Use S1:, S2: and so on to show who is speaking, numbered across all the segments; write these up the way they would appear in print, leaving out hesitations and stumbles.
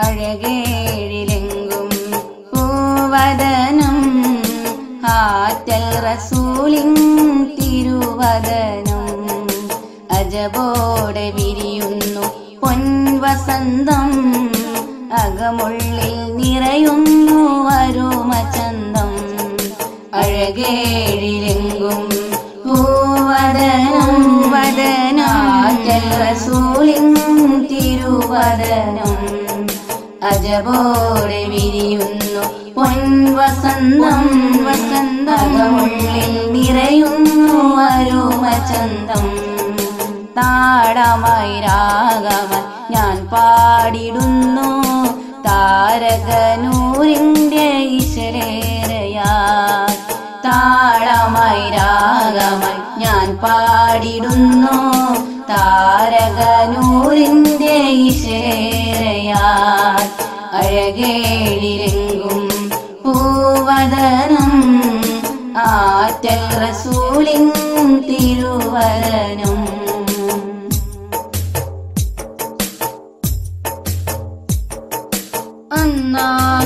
S1: അഴകേഴിലെങ്കും പൂവദനം ആറ്റൽ റസൂലിൻ തിരുവദനം അജബോടെ വിരിയുന്നു പൊൻവസന്തം അകമുള്ളിൽ നിറയുന്നു അരുമചന്തം അഴകേഴിലെങ്കും പൂവദനം ആറ്റൽ റസൂലിൻ തിരുവദനം അജബോടെ വിരിയുന്നു പൊൻവസന്തം അകമുള്ളിൽ നിറയുന്നു അരുമചന്തം താളമായി രാഗമായി ഞാൻ പാടിടുന്നു താരകനൂരിന്റെ ഇശലേറയാൽ താളമായി രാഗമായി ഞാൻ പാടിടുന്നു താരകനൂരിന്റെ ഇശലേറയാൽ അഴകേഴിലെങ്കും പൂവദനം ആറ്റൽ റസൂലിൻ തിരുവദനം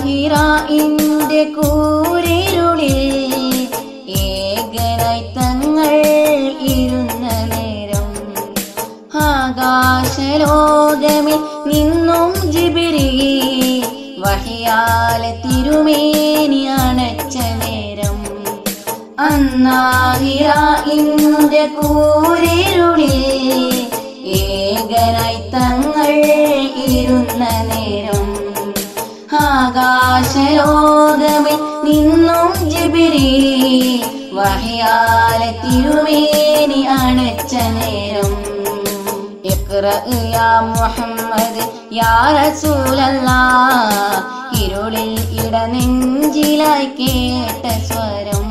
S1: അന്നാഹിറാഇന്റെ കൂരിരുളിൽ ഏകനായി തങ്ങൾ ഇരുന്ന നേരം ആകാശലോകമിൽ നിന്നും ജിബ്രീൽ വഹിയാലെ തിരുമേനി അണച്ച നേരം അന്നാഹിറാഇന്റെ കൂരിരുളിൽ ഏകനായി തങ്ങൾ ഇരുന്ന നേരം ആകാശലോകമിൽ നിന്നും ജിബ്രീൽ വഹിയാലെ തിരുമേനി അണച്ച നേരം ഇഖ്റ യാ മുഹമ്മദ് യാ റസൂലല്ലാഹ് ഇരുളിൽ ഇടനെഞ്ചിലായി കേട്ട സ്വരം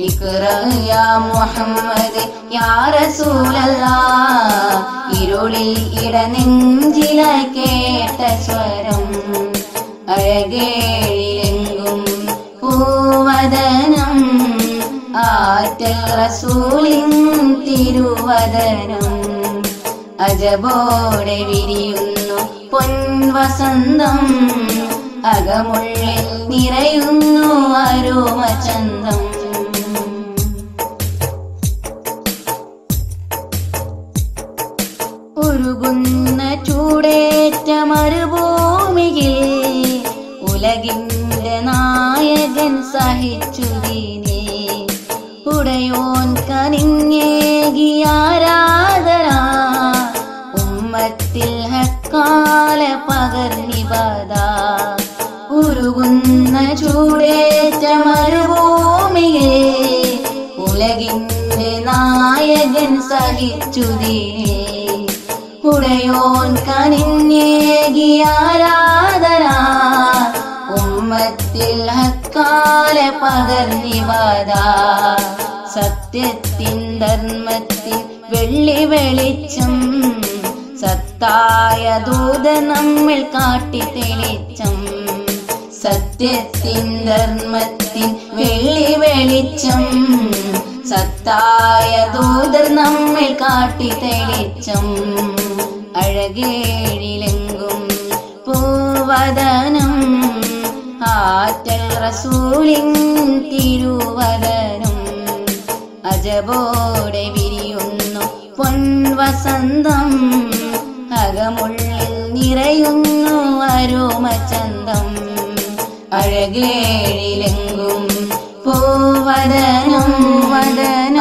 S1: ഇഖ്റ യാ മുഹമ്മദ് യാ റസൂലല്ലാഹ് ഇരുളിൽ ഇടനെഞ്ചിലായി കേട്ട സ്വരം അഴകേഴിലെങ്കും പൂവദനം ആറ്റൽ റസൂലിൻ തിരുവദനം അജബോടെ വിരിയുന്നു പൊൻവസന്തം അകമുള്ളിൽ നിറയുന്നു അരുമചന്തം ഉരുകുന്ന ചൂടേറ്റ മരുഭൂമിയിൽ ഉലകിന്റെ നായകൻ സഹിച്ചുവീനെ ഉടയോൻ കനിഞ്ഞേകിയാരാധന ഉമ്മത്തിൽ ഹക്കാല പകർന്നിബദ ഉരുകുന്ന ചൂടേറ്റ മരുഭൂമിയിൽ ഉലകിന്റെ നായകൻ സഹിച്ചുവീനെ ഉടയോൻ കനിഞ്ഞേകിയാരാധന ഉമ്മത്തിൽ ഹക്കാല പകർന്നിബദ സത്യത്തിൻ ധർമ്മത്തിൽ വെള്ളി വെളിച്ചം സത്തായ ദൂത നമ്മിൽ കാട്ടി തെളിച്ചം സത്യത്തിൻ ധർമ്മത്തിൽ വെള്ളി വെളിച്ചം സത്തായ ദൂതർ നമ്മിൽ കാട്ടി തെളിച്ചം അഴകേഴിലെങ്കും പൂവദനം ആറ്റൽ റസൂലിൻ തിരുവദനം അജബോടെ വിരിയുന്നു പൊൻവസന്തം അകമുള്ളിൽ നിറയുന്നു അരുമചന്തം അഴകേഴിലെങ്കും പൂവദനം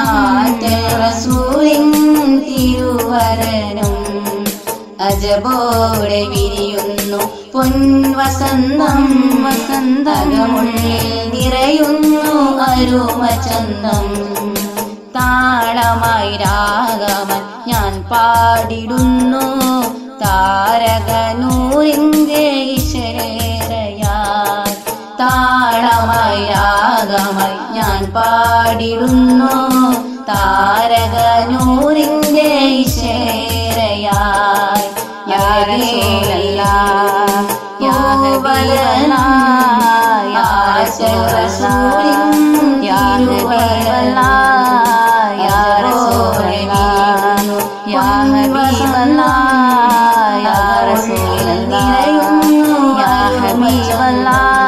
S1: ആറ്റൽ റസൂലിൻ തിരുവദനം അജബോടെ വിരിയുന്നു പൊൻവസന്തം അകമുള്ളിൽ നിറയുന്നു അരുമചന്തം താളമായി രാഗമായി ഞാൻ പാടിടുന്നു താരകനൂരിന്റെ ഇശലേറയാൽ താളമായി രാഗമായി ഞാൻ പാടിടുന്നു താരകനൂരിന്റെ ഇശലേറയാൽ യാ റസൂലല്ലാഹ് യാ ഹബീബല്ലാഹ് യാ റസൂലല്ലാഹ് യാ ഹബീബല്ലാഹ് യാ റസൂലല്ലാഹ് യാ ഹബീബല്ലാഹ് യാ റസൂലല്ലാഹ് വല്ലാതെ